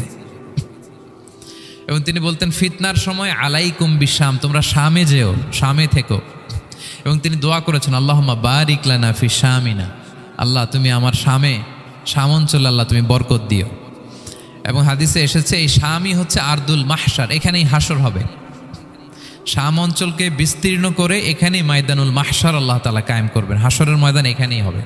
এবং তিনি বলতেন ফিতনার সময় আলাইকুম বিশাম, তোমরা শামে যেও, শামে থেকো। এবং তিনি দোয়া করেছেন আল্লাহুম্মা বারিক লানা ফি শামিনা, আল্লাহ তুমি আমার শামে, শাম অঞ্চলে আল্লাহ তুমি বরকত দিও। এবং হাদিসে এসেছে এই শামই হচ্ছে আরদুল মাহশার, এখানেই হাসর হবে। শাম অঞ্চলকে বিস্তীর্ণ করে এখানেই ময়দানুল মাহশার আল্লাহ তাআলা কায়েম করবেন, হাসরের ময়দান এখানেই হবে।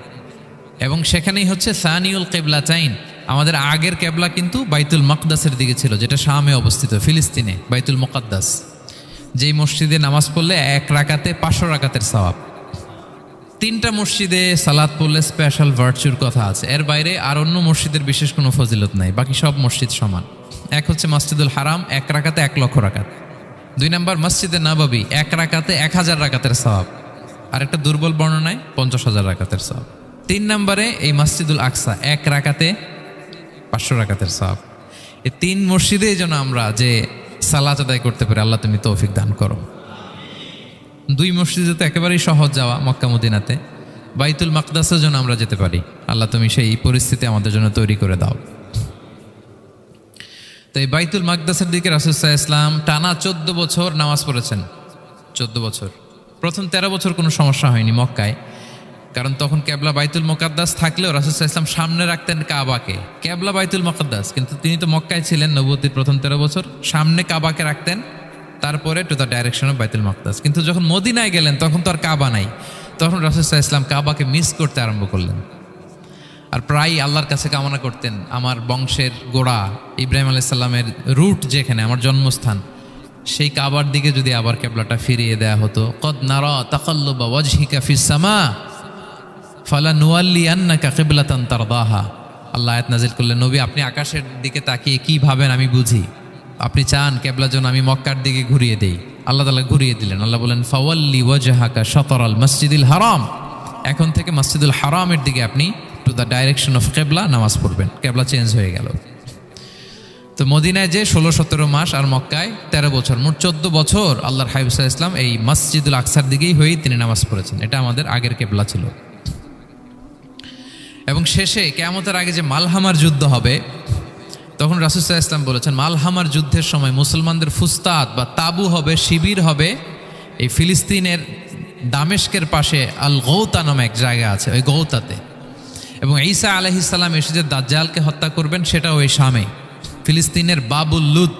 এবং সেখানেই হচ্ছে সানিউল কিবলাতাইন, আমাদের আগের কেবলা কিন্তু বাইতুল মাকদাসের দিকে ছিল, যেটা শামে অবস্থিত ফিলিস্তিনে, বাইতুল মুকাদ্দাস, যেই মসজিদে নামাজ পড়লে 1 রাকাতে 500 রাকাতের সওয়াব। 3টা মসজিদে সালাত পড়লে স্পেশাল ভার্চুর কথা আছে, এর বাইরে আর অন্য মসজিদের বিশেষ কোনো ফজিলত নাই, বাকি সব মসজিদ সমান। এক হচ্ছে মসজিদুল হারাম, 1 রাকাতে 1 লক্ষ রাকাত। 2 নম্বর মসজিদে নববী, 1 রাকাতে 1000 রাকাতের সওয়াব, আর একটা দুর্বল বর্ণনায় 50,000 রাকাতের সওয়াব। 3 নম্বরে এই মসজিদুল আকসা, 1 রাকাতে 500 রাকাতের সওয়াব। এই 3 মসজিদেই যেন আমরা যে সালাত আদায় করতে পারি, আল্লাহ তুমি তৌফিক দান করো। 2 মসজিদে তো একেবারেই সহজ যাওয়া, মক্কা মদিনাতে। বাইতুল মাকদাসের জন্য আমরা যেতে পারি, আল্লাহ তুমি সেই পরিস্থিতি আমাদের জন্য তৈরি করে দাও। তো এই বাইতুল মাকদাসের দিকে রাসূল সাল্লাল্লাহু আলাইহি ওয়াসাল্লাম টানা 14 বছর নামাজ পড়েছেন। 14 বছর। প্রথম 13 বছর কোনো সমস্যা হয়নি মক্কায়, কারণ তখন কেবলা বাইতুল মুকাদ্দাস থাকলেও রাসূল সাল্লাল্লাহু আলাইহি ওয়াসাল্লাম সামনে রাখতেন কাবাকে, কেবলা বাইতুল মুকাদ্দাস, কিন্তু তিনি তো মক্কায় ছিলেন নবুয়তির প্রথম 13 বছর, সামনে কাবাকে রাখতেন, তারপরে টু দ্য ডাইরেকশন অফ বাইতুল মাকদাস। কিন্তু যখন মদিনায় গেলেন তখন তো আর কাবা নাই, তখন রাসূল সাল্লাল্লাহু আলাইহি ওয়াসাল্লাম কাবাকে মিস করতে আরম্ভ করলেন। আর প্রায় আল্লাহর কাছে কামনা করতেন, আমার বংশের গোড়া ইব্রাহিম আলাইহিস সালামের রুট যেখানে, আমার জন্মস্থান, সেই কাবার দিকে যদি আবার কেবলাটা ফিরিয়ে দেয়া হতো। কদ নারা তাকাল্লুবা ওয়াজহিকা ফিস সামা ফালানুওয়াল্লিয়ান্নাকা কিবলাতান তারদাহা। আল্লাহ আয়াত নাযিল করলেন, নবী আপনি আকাশের দিকে তাকিয়ে কি ভাবেন আমি বুঝি, আপনি চান কেবলার জন্য আমি মক্কার দিকে ঘুরিয়ে দেই। আল্লাহ তাআলা ঘুরিয়ে দিলেন। আল্লাহ বলেন ফাওয়াল্লি ওয়াজহাকা শাতরাল মসজিদিল হারাম, এখন থেকে মসজিদুল হারামের দিকে আপনি টু দ্য ডাইরেকশন অফ কেবলা নামাজ পড়বেন। কেবলা চেঞ্জ হয়ে গেল। তো মদিনায় যে 16-17 মাস, আর মক্কায় 13 বছর, মোট 14 বছর আল্লাহর হাবিব সাল্লাল্লাহু আলাইহি ওয়াসাল্লাম এই মসজিদুল আকসার দিকেই হয়েই তিনি নামাজ পড়েছেন। এটা আমাদের আগের কেবলা ছিল। এবং শেষে কিয়ামতের আগে যে মালহামার যুদ্ধ হবে, তখন রাসূল সাল্লাল্লাহু আলাইহি ওয়াসাল্লাম বলেছেন মালহামার যুদ্ধের সময় মুসলমানদের ফুস্তাদ বা তাবু হবে, শিবির হবে এই ফিলিস্তিনের দামেস্কের পাশে আল গৌতা নামে এক জায়গা আছে, ওই গৌতাতে। এবং ঈসা আলাইহিস সালাম এসে যে দাজ্জালকে হত্যা করবেন, সেটাও ওই শামে, ফিলিস্তিনের বাবুল লুদ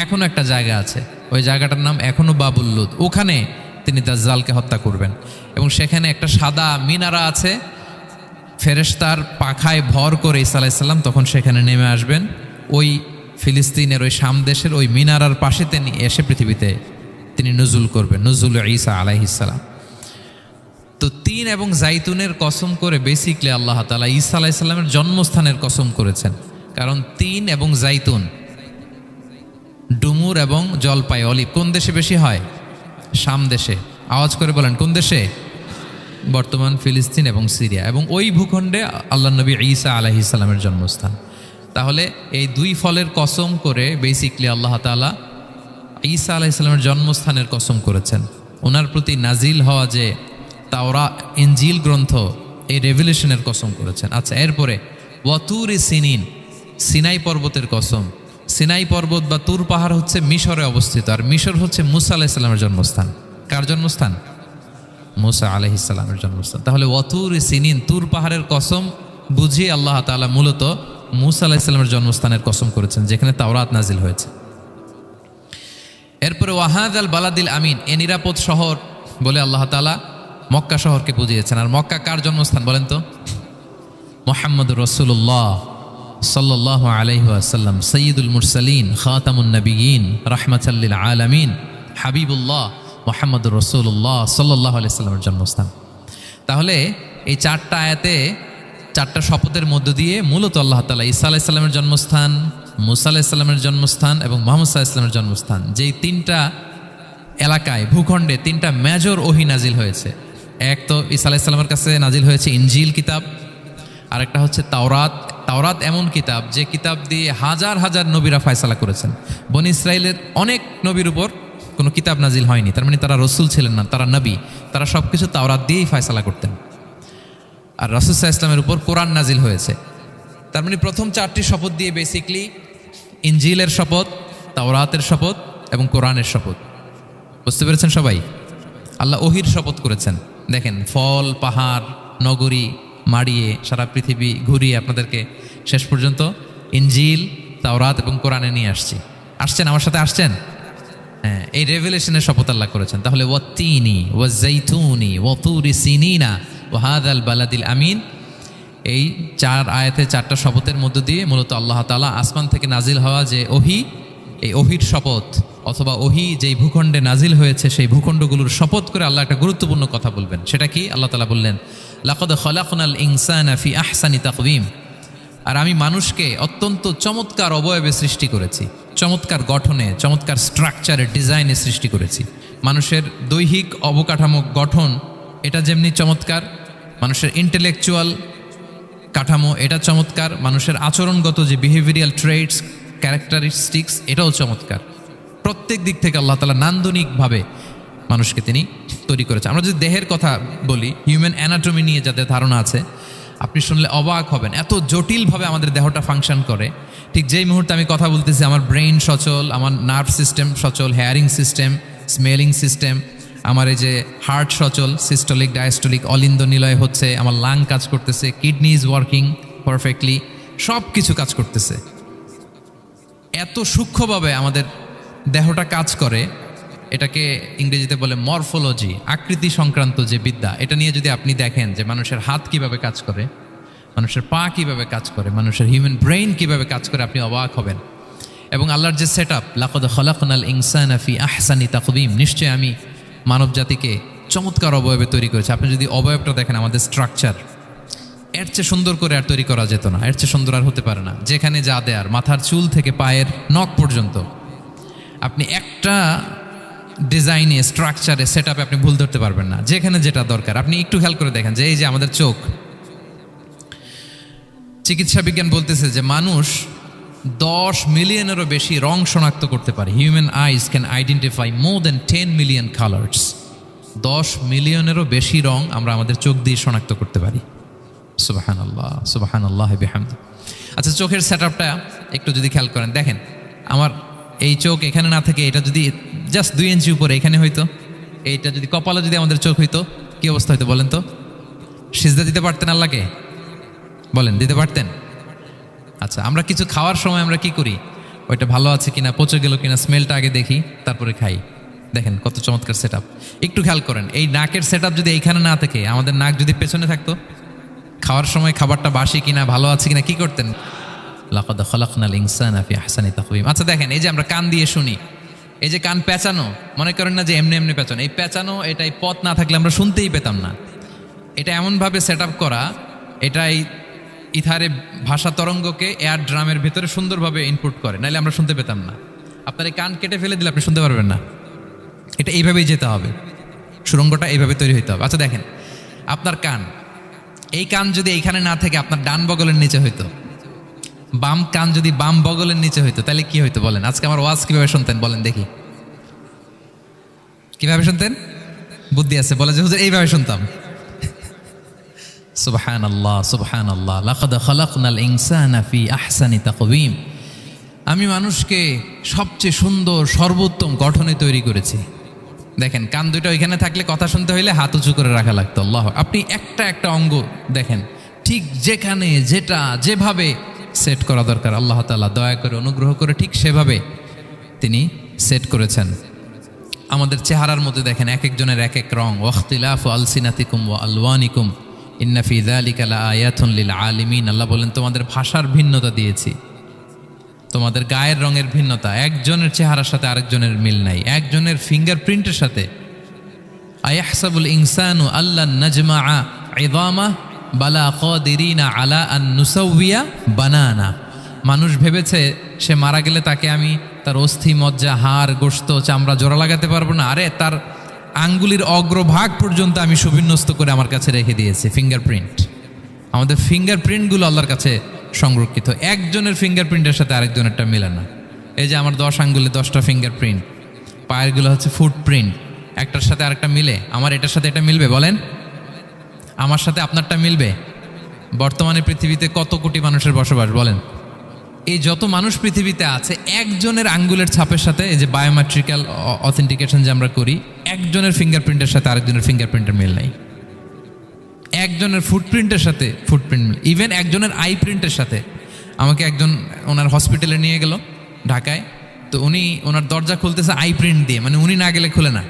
এখনো একটা জায়গা আছে, ওই জায়গাটার নাম এখনো বাবুল লুদ, ওখানে তিনি দাজ্জালকে হত্যা করবেন। এবং সেখানে একটা সাদা মিনারা আছে, ফেরেশতার পাখায় ভর করে ঈসা আলাইহিস সালাম তখন সেখানে নেমে আসবেন। ওই ফিলিস্তিনের ওই শাম দেশের ওই মিনারার পাশে তিনি এসে পৃথিবীতে তিনি নজুল করবেন, নজুল ঈসা আলাইহিস সালাম। তো তিন এবং জাইতুনের কসম করে বেসিকলি আল্লাহ তাআলা ঈসা আলাইহিস সালামের জন্মস্থানের কসম করেছেন। কারণ তিন এবং জাইতুন, ডুমুর এবং জলপাই, অলিভ কোন দেশে বেশি হয়? শাম দেশে। আওয়াজ করে বলেন কোন দেশে? বর্তমান ফিলিস্তিন এবং সিরিয়া, এবং ওই ভূখণ্ডে আল্লাহ নবী ঈসা আলাইহিস সালামের জন্মস্থান। তাহলে এই দুই ফলের কসম করে বেসিকলি আল্লাহ তাআলা ঈসা আলাইহিস সালামের জন্মস্থানের কসম করেছেন। ওনার প্রতি নাজিল হওয়া যে তাওরাত ইনজিল গ্রন্থ, এই রেভেলেশনের কসম করেছেন। আচ্ছা, এরপরে ওয়াতুর সিনিন, সিনাই পর্বতের কসম। সিনাই পর্বত বা তুর পাহাড় হচ্ছে মিশরে অবস্থিত, আর মিশর হচ্ছে মুসা আলাইহিস সালামের জন্মস্থান। কার জন্মস্থান? মুসা আলাইহিস সালামের জন্মস্থান। তাহলে ওয়াতুর সিনিন, তুর পাহাড়ের কসম বুঝিয়ে আল্লাহ তাআলা মূলত মুসা আলাইহিস সালামের জন্মস্থানের কসম করেছেন, যেখানে তাওরাত নাজিল হয়েছে। এরপরে ওয়াহাদাল বালাদিল আমিন, এ নিরাপদ শহর বলে আল্লাহ তাআলা মক্কা শহরকে বুঝিয়েছেন। আর মক্কা কার জন্মস্থান বলেন তো? মুহাম্মদুর রাসূলুল্লাহ সাল্লাল্লাহু আলাইহি ওয়াসাল্লাম, সাইয়্যিদুল মুরসালিন, খাতামুন নবিয়্যিন, রাহমাতাল লিল আলামিন, হাবিবুল্লাহ মুহাম্মদুর রাসূলুল্লাহ সাল্লাল্লাহু আলাইহি ওয়াসাল্লামের জন্মস্থান। তাহলে এই চারটা আয়াতে, চারটা শপথের মধ্য দিয়ে মূলত আল্লাহ তাআলা ঈসা আলাইহিস সালামের জন্মস্থান, মুসা আলাইহিস সালামের জন্মস্থান এবং মুহাম্মদ সাল্লাল্লাহু আলাইহি ওয়াসাল্লামের জন্মস্থান, যেই তিনটা এলাকায়, ভূখণ্ডে তিনটা মেজর ওহী নাজিল হয়েছে। এক তো ঈসা আলাইহিস সালামের কাছে নাজিল হয়েছে ইনজিল কিতাব, আরেকটা হচ্ছে তাওরাত। তাওরাত এমন কিতাব যে কিতাব দিয়ে হাজার হাজার নবীরা ফয়সালা করেছেন। বনি ইসরাইলের অনেক নবীর উপর কোনো কিতাব নাজিল হয়নি, তার মানে তারা রসুল ছিলেন না, তারা নবী। তারা সব কিছু তাওরাত দিয়েই ফয়সালা করতেন। আর রাসূল সাল্লাল্লাহু আলাইহি ওয়াসাল্লামের উপর কোরআন নাজিল হয়েছে। তার মানে প্রথম চারটি শপথ দিয়ে বেসিকলি ইনজিলের শপথ, তাওরাতের শপথ এবং কোরআনের শপথ। বুঝতে পেরেছেন সবাই? আল্লাহ ওহির শপথ করেছেন। দেখেন, ফল, পাহাড়, নগরী মাড়িয়ে সারা পৃথিবী ঘুরিয়ে আপনাদেরকে শেষ পর্যন্ত ইনজিল, তাওরাত এবং কোরআনে নিয়ে আসছেন। আমার সাথে আসছেন? হ্যাঁ, এই রেভেলেশনের শপথ আল্লাহ করেছেন। তাহলে ওয়াত্তিনি ওয়াজাইতুনি ওয়াতুরি সিনিনা ওয়াহাদাল বালাদিল আমিন, এই চার আয়াতে চারটা শপথের মধ্য দিয়ে মূলত আল্লাহ তাআলা আসমান থেকে নাজিল হওয়া যে ওহী, এই ওহির শপথ অথবা ওহী যেই ভূখণ্ডে নাজিল হয়েছে সেই ভূখণ্ডগুলোর শপথ করে আল্লাহ একটা গুরুত্বপূর্ণ কথা বলবেন। সেটা কি? আল্লাহ তাআলা বললেন, লাকাদ খালাকনাল ইনসানা ফি আহসানি তাকওয়িম, আর আমি মানুষকে অত্যন্ত চমৎকার অবয়বে সৃষ্টি করেছি, চমৎকার গঠনে, চমৎকার স্ট্রাকচারে, ডিজাইনে সৃষ্টি করেছি। মানুষের দৈহিক অবকাঠামো গঠন এটা যেমনি চমৎকার, মানুষের ইন্টেলেকচুয়াল কাঠামো এটা চমৎকার, মানুষের আচরণগত যে বিহেভিয়ারাল ট্রেটস, ক্যারেক্টারিস্টিক্স এটাও চমৎকার। প্রত্যেক দিক থেকে আল্লাহ তাআলা নান্দনিকভাবে মানুষকে তিনি তৈরি করেছে। আমরা যদি দেহের কথা বলি, হিউম্যান অ্যানাটমি নিয়ে যাদের ধারণা আছে, আপনি শুনলে অবাক হবেন এত জটিলভাবে আমাদের দেহটা ফাংশন করে। ঠিক যেই মুহূর্তে আমি কথা বলতেছি আমার ব্রেইন সচল, আমার নার্ভ সিস্টেম সচল, হেয়ারিং সিস্টেম, স্মেলিং সিস্টেম, আমার এই যে হার্ট সচল, সিস্টোলিক ডায়াস্টোলিক অলিন্দ নিলয় হচ্ছে, আমার লাং কাজ করতেছে, কিডনি ইজ ওয়ার্কিং পারফেক্টলি, সব কিছু কাজ করতেছে। এত সূক্ষ্মভাবে আমাদের দেহটা কাজ করে, এটাকে ইংরেজিতে বলে মরফোলজি, আকৃতি সংক্রান্ত যে বিদ্যা। এটা নিয়ে যদি আপনি দেখেন যে মানুষের হাত কিভাবে কাজ করে, মানুষের পা কিভাবে কাজ করে, মানুষের হিউম্যান ব্রেইন কিভাবে কাজ করে, আপনি অবাক হবেন। এবং আল্লাহর যে সেট আপ, লাকাদ খালাকনাল ইনসানা ফি আহসানি তাকওয়িম, নিশ্চয় আমি মানব জাতিকে চমৎকার অবয়বে তৈরি করেছি। আপনি যদি অবয়বটা দেখেন, আমাদের স্ট্রাকচার এর চেয়ে সুন্দর করে আর তৈরি করা যেত না, এর চেয়ে সুন্দর আর হতে পারে না। যেখানে যা দেয়ার, মাথার চুল থেকে পায়ের নখ পর্যন্ত, আপনি একটা ডিজাইনে, স্ট্রাকচারে, সেট আপে আপনি ভুল ধরতে পারবেন না। যেখানে যেটা দরকার আপনি একটু খেয়াল করে দেখেন যে এই যে আমাদের চোখ, চিকিৎসা বিজ্ঞান বলতেছে যে মানুষ 10 মিলিয়নেরও বেশি রং শনাক্ত করতে পারে। Human eyes can identify more than 10 million colours. 10 মিলিয়নেরও বেশি রং আমরা আমাদের চোখ দিয়ে শনাক্ত করতে পারি। সুবহানাল্লাহ, সুবহানাল্লাহ বিহামদি। আচ্ছা, চোখের সেট আপটা একটু যদি খেয়াল করেন, দেখেন আমার এই চোখ এখানে না থেকে এটা যদি জাস্ট 2 ইঞ্চি উপরে এখানে হইতো, এইটা যদি কপালে যদি আমাদের চোখ হইতো, কি অবস্থা হইতো বলেন তো? সিজদা দিতে পারতেন আল্লাহকে? বলেন, দিতে পারতেন? আচ্ছা, আমরা কিছু খাওয়ার সময় আমরা কি করি? ওইটা ভালো আছে কিনা, পচে গেল কিনা, স্মেলটা আগে দেখি, তারপরে খাই। দেখেন কত চমৎকার সেট আপ। একটু খেয়াল করেন, এই নাকের সেট আপ যদি এইখানে না থাকে, আমাদের নাক যদি পেছনে থাকতো, খাওয়ার সময় খাবারটা বাসি কিনা, ভালো আছে কিনা কি করতেন? লাকাদ খালাকনাল ইনসানা ফি আহসানি তাকওয়িম। আচ্ছা দেখেন, এই যে আমরা কান দিয়ে শুনি, এই যে কান পেঁচানো, মনে করেন না যে এমনি এমনি পেঁচানো, এই পেঁচানো, এটাই পথ না থাকলে আমরা শুনতেই পেতাম না। এটা এমনভাবে সেট আপ করা, এটাই ইথারে ভাষা তরঙ্গকে এয়ার ড্রামের ভিতরে সুন্দরভাবে ইনপুট করে, নাহলে আমরা শুনতে পেতাম না। আপনার এই কান কেটে ফেলে দিলে আপনি শুনতে পারবেন না। এটা এইভাবেই যেতে হবে, সুরঙ্গটা এইভাবে তৈরি হইতে হবে। আচ্ছা দেখেন, আপনার কান, এই কান যদি এইখানে না থেকে আপনার ডান বগলের নিচে হইতো, বাম কান যদি বাম বগলের নিচে হইতো, তাহলে কি হইতো বলেন? আজকে আমার ওয়াজ কিভাবে শুনতেন বলেন দেখি, কিভাবে শুনতেন? বুদ্ধি আছে বলে যে হুজুর এইভাবে শুনতাম। সুবহানাল্লাহ, সুবহানাল্লাহ। লাকাদ খালাকনাল ইনসানা ফি আহসানি তাকওয়িম। আমি মানুষকে সবচেয়ে সুন্দর সর্বোত্তম গঠনে তৈরি করেছি। দেখেন, কান দুটো ওইখানে থাকলে কথা শুনতে হইলে হাত উঁচু করে রাখা লাগতো। আল্লাহ, আপনি একটা একটা অঙ্গ দেখেন, ঠিক যেখানে যেটা যেভাবে সেট করা দরকার, আল্লাহ তাআলা দয়া করে অনুগ্রহ করে ঠিক সেভাবে তিনি সেট করেছেন। আমাদের চেহারার মধ্যে দেখেন এক একজনের এক এক রং। ওয়াখতিলাফু আলসিনাতিকুম ওয়া আলওয়ানিকুম ইন্না ফি যালিকা লাআয়াতুন লিল আলিমিন। আল্লাহ বলেন, তোমাদের ভাষার ভিন্নতা দিয়েছি, তোমাদের গায়ের রঙের ভিন্নতা, একজনের চেহারার সাথে আরেকজনের মিল নাই, একজনের ফিঙ্গারপ্রিন্টের সাথে। আয়াহসাবুল ইনসানু আল্লান নাজমাআ ইযামা বালা কাদিরিনা আলা আন নুসাউইয়া বানানা। মানুষ ভেবেছে সে মারা গেলে তাকে আমি তার অস্থি, মজ্জা, হাড়, গোশত, চামড়া জোড়া লাগাতে পারবো না। আরে তার আঙ্গুলির অগ্রভাগ পর্যন্ত আমি সুবিন্যস্ত করে আমার কাছে রেখে দিয়েছি। ফিঙ্গারপ্রিন্ট, আমাদের ফিঙ্গারপ্রিন্টগুলো আল্লাহর কাছে সংরক্ষিত। একজনের ফিঙ্গারপ্রিন্টের সাথে আরেকজনেরটা মেলে না। এই যে আমার 10 আঙ্গুলে 10টা ফিঙ্গারপ্রিন্ট, পায়েরগুলো হচ্ছে ফুটপ্রিন্ট, একটার সাথে আরেকটা মিলে? আমার এটার সাথে এটা মিলবে বলেন? আমার সাথে আপনারটা মিলবে? বর্তমানে পৃথিবীতে কত কোটি মানুষের বসবাস বলেন? এই যত মানুষ পৃথিবীতে আছে, একজনের আঙ্গুলের ছাপের সাথে, এই যে বায়োমেট্রিক্যাল অথেন্টিকেশন যে আমরা করি, একজনের ফিঙ্গারপ্রিন্টের সাথে আরেকজনের ফিঙ্গারপ্রিন্টের মিল নাই। একজনের ফুটপ্রিন্টের সাথে ফুটপ্রিন্ট মিল, ইভেন একজনের আই প্রিন্টের সাথে। আমাকে একজন ওনার হসপিটালে নিয়ে গেল ঢাকায়, তো উনি ওনার দরজা খুলতেছে আই প্রিন্ট দিয়ে, মানে উনি না গেলে খুলে না।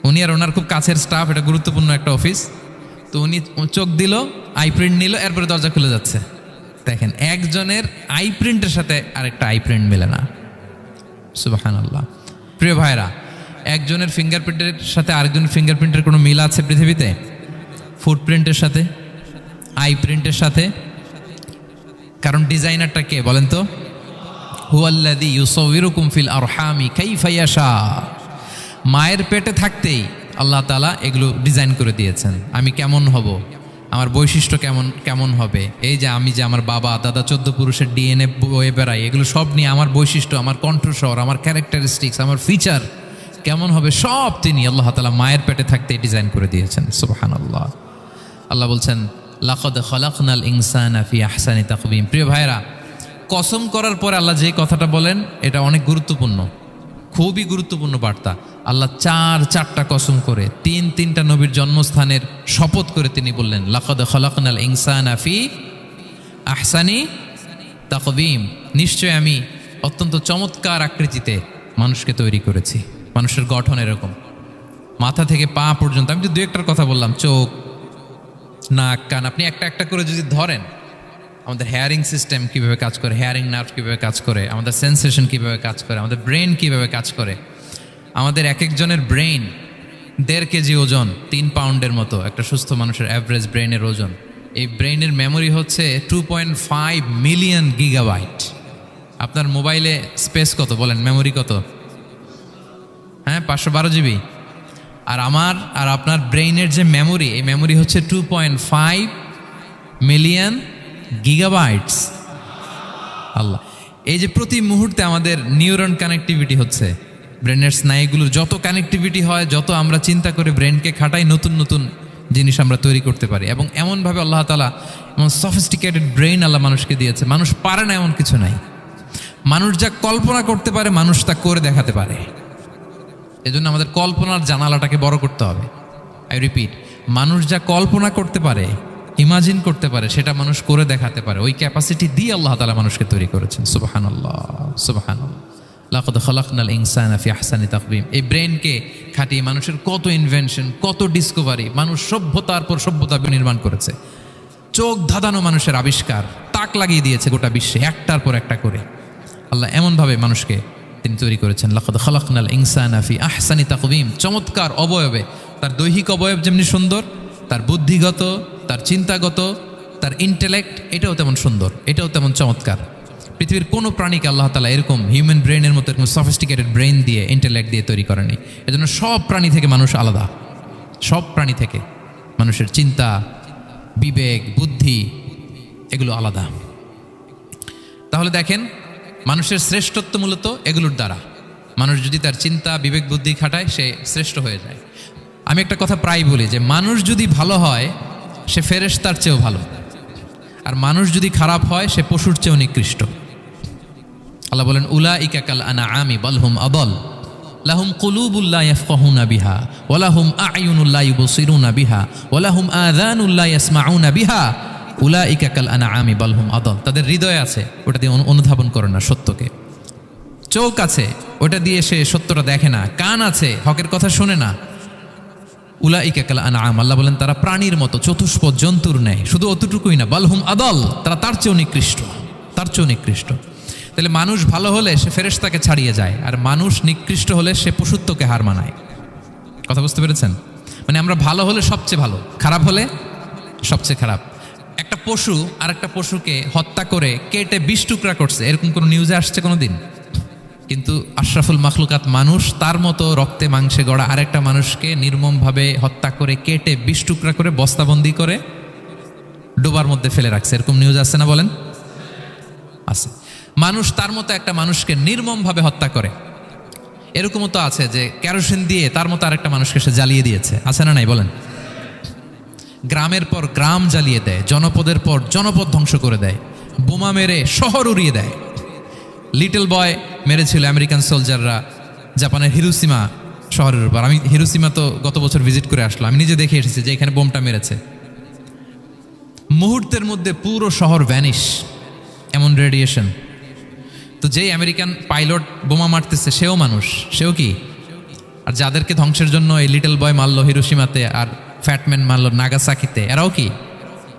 উনি আর ওনার খুব কাছের স্টাফ, এটা গুরুত্বপূর্ণ একটা অফিস। তো উনি চোখ দিল, আই প্রিন্ট নিল, এরপরে দরজা খুলে যাচ্ছে। দেখেন, একজনের আই প্রিন্টের সাথে আরেকটা আই প্রিন্ট মেলে না। সুবহানাল্লাহ। প্রিয় ভাইরা, একজনের ফিঙ্গারপ্রিন্টের সাথে আরেকজনের ফিঙ্গারপ্রিন্টের কোনো মিল আছে পৃথিবীতে? ফুটপ্রিন্টের সাথে, আই প্রিন্টের সাথে? কারণ ডিজাইনারটা কে বলেন তো? হুয়াল্লাযী ইউসাউবিরুকুম ফিল আরহামি কাইফা ইয়াশা। মায়ের পেটে থাকতেই আল্লাহ তাআলা এগুলো ডিজাইন করে দিয়েছেন। আমি কেমন হব, আমার বৈশিষ্ট্য কেমন কেমন হবে, এই যে আমি যে আমার বাবা দাদা 14 পুরুষের ডিএনএ বয়ে বেড়াই, এগুলো সব নিয়ে আমার বৈশিষ্ট্য, আমার কণ্ঠস্বর, আমার ক্যারেক্টারিস্টিক্স, আমার ফিচার কেমন হবে, সব তিনি আল্লাহ তাআলা মায়ের পেটে থাকতেই ডিজাইন করে দিয়েছেন। সুবহানাল্লাহ। আল্লাহ বলছেন, লাকাদ খালাকনাল ইনসানা ফি আহসানি তাকওয়িম। প্রিয় ভাইরা, কসম করার পরে আল্লাহ যে কথাটা বলেন, এটা অনেক গুরুত্বপূর্ণ, খুবই গুরুত্বপূর্ণ বার্তা। আল্লাহ চারটা কসম করে, তিনটা নবীর জন্মস্থানের শপথ করে তিনি বললেন, লাকাদ খালাকনাল ইনসানা ফি আহসানি তাকওয়িম। নিশ্চয় আমি অত্যন্ত চমৎকার আকৃতিতে মানুষকে তৈরি করেছি। মানুষের গঠন এরকম, মাথা থেকে পা পর্যন্ত। আমি তো দু একটার কথা বললাম, চোখ, নাক, কান। আপনি একটা একটা করে যদি ধরেন, আমাদের হেয়ারিং সিস্টেম কিভাবে কাজ করে, হেয়ারিং নার্ভ কিভাবে কাজ করে, আমাদের সেন্সেশন কিভাবে কাজ করে, আমাদের ব্রেন কিভাবে কাজ করে। আমাদের এক একজনের ব্রেন 1.5 কেজি ওজন, 3 পাউন্ডের মতো একটা সুস্থ মানুষের অ্যাভারেজ ব্রেনের ওজন। এই ব্রেনের মেমোরি হচ্ছে 2.5 মিলিয়ন গিগাবাইট। আপনার মোবাইলে স্পেস কত বলেন, মেমোরি কত? হ্যাঁ, 512 জিবি। আর আমার আর আপনার ব্রেইনের যে মেমোরি, এই মেমোরি হচ্ছে 2.5 মিলিয়ন গিগাবাইটস। আল্লাহ, এই যে প্রতি মুহূর্তে আমাদের নিউরন কানেক্টিভিটি হচ্ছে, ব্রেনের স্নায়ুগুলোর যত কানেক্টিভিটি হয়, যত আমরা চিন্তা করে ব্রেনকে খাটাই, নতুন নতুন জিনিস আমরা তৈরি করতে পারি। এবং এমনভাবে আল্লাহ তাআলা এমন সফিস্টিকেটেড ব্রেইন আল্লাহ মানুষকে দিয়েছে, মানুষ পারে না এমন কিছু নাই। মানুষ যা কল্পনা করতে পারে, মানুষ তা করে দেখাতে পারে। এজন্য আমাদের কল্পনার জানালাটাকে বড় করতে হবে। আই রিপিট, মানুষ যা কল্পনা করতে পারে, ইমাজিন করতে পারে, সেটা মানুষ করে দেখাতে পারে। ওই ক্যাপাসিটি দিয়ে আল্লাহ তাআলা মানুষকে তৈরি করেছেন। সুবহানাল্লাহ, সুবহানাল্লাহ। লাকাদ খালাকনাল ইনসানা ফি আহসানি তাকওয়িম। এই ব্রেনকে খাটিয়ে মানুষের কত ইনভেনশন, কত ডিসকভারি, মানুষ সভ্যতার পর সভ্যতা নির্মাণ করেছে। চোখ ধাঁধানো মানুষের আবিষ্কার, তাক লাগিয়ে দিয়েছে গোটা বিশ্বে একটার পর একটা করে। আল্লাহ এমনভাবে মানুষকে তিনি তৈরি করেছেন, লাকাদ খালাকনাল ইনসানা ফি আহসানি তাকওয়িম, চমৎকার অবয়বে। তার দৈহিক অবয়ব যেমনি সুন্দর, তার বুদ্ধিগত, তার চিন্তাগত, তার ইন্টেলেক্ট এটাও তেমন সুন্দর, এটাও তেমন চমৎকার। পৃথিবীর কোনো প্রাণীকে আল্লাহ তাআলা এরকম হিউম্যান ব্রেনের মতো এরকম সফিস্টিকেটেড ব্রেন দিয়ে, ইন্টেলেক্ট দিয়ে তৈরি করেনি। এজন্য সব প্রাণী থেকে মানুষ আলাদা, সব প্রাণী থেকে মানুষের চিন্তা, বিবেক, বুদ্ধি এগুলো আলাদা। তাহলে দেখেন, মানুষের শ্রেষ্ঠত্ব মূলত এগুলোর দ্বারা। মানুষ যদি তার চিন্তা, বিবেক, বুদ্ধি খাটায়, সে শ্রেষ্ঠ হয়ে যায়। আমি একটা কথা প্রায় বলি যে মানুষ যদি ভালো হয় সে ফেরেশতার চেয়েও ভালো, আর মানুষ যদি খারাপ হয় সে পশুর চেয়েও নিকৃষ্ট। আল্লাহ বলেন, উলাইকা কাল আনআমি বাল হুম আদাল, লাহুম কুলুবুল লা ইয়াফকাহুনা বিহা ওয়া লাহুম আ'য়ুনুল লা ইউবসিরুনা বিহা ওয়া লাহুম আযানুল লা ইয়াসমাউনা বিহা উলাইকা কাল আনআমি বাল হুম আদাল। তাদের হৃদয় আছে, ওটা দিয়ে অনুধাবন করে না সত্যকে। চোখ আছে, ওটা দিয়ে সে সত্যটা দেখে না। কান আছে, হকের কথা শোনে না। উলাইকা কাল আনআম, আল্লাহ বলেন তারা প্রাণীর মতো, চতুষ্পদ জন্তুর ন্যায়। শুধু অতটুকুই না, বাল হুম আদাল, তারা তার চেয়েও নিকৃষ্ট, তার চেয়েও নিকৃষ্ট। তাহলে মানুষ ভালো হলে সে ফেরেশতাকে ছাড়িয়ে যায়, আর মানুষ নিকৃষ্ট হলে সে পশুত্বকে হার মানায়। কথা বুঝতে পেরেছেন? মানে আমরা ভালো হলে সবচেয়ে ভালো, খারাপ হলে সবচেয়ে খারাপ। একটা পশু আর একটা পশুকে হত্যা করে কেটে 20 টুকরা করছে, এরকম কোনো নিউজে আসছে কোনো দিন? কিন্তু আশরাফুল মাখলুকাত মানুষ তার মতো রক্তে মাংসে গড়া আরেকটা মানুষকে নির্মমভাবে হত্যা করে কেটে 20 টুকরা করে বস্তাবন্দি করে ডোবার মধ্যে ফেলে রাখছে, এরকম নিউজ আছে না বলেন? আছে। মানুষ তার মতো একটা মানুষকে নির্মমভাবে হত্যা করে। এরকমও তো আছে যে কেরোসিন দিয়ে তার মতো আরেকটা মানুষকে সে জ্বালিয়ে দিয়েছে, আছে না নাই বলেন? গ্রামের পর গ্রাম জ্বালিয়ে দেয়, জনপদের পর জনপদ ধ্বংস করে দেয়, বোমা মেরে শহর উড়িয়ে দেয়। লিটল বয় মেরেছিল আমেরিকান সোলজাররা জাপানের হিরোশিমা শহরের উপর। আমি হিরোশিমা তো গত বছর ভিজিট করে আসলাম, আমি নিজে দেখে এসেছি যে এখানে বোমটা মেরেছে। মুহূর্তের মধ্যে পুরো শহর ভ্যানিশ, এমন রেডিয়েশন। তো যেই আমেরিকান পাইলট বোমা মারতেছে সেও মানুষ, সেও কি? আর যাদেরকে ধ্বংসের জন্য এই লিটল বয় মারলো হিরোশিমাতে আর ফ্যাটম্যান মারলো নাগাসাকিতে, এরাও কি?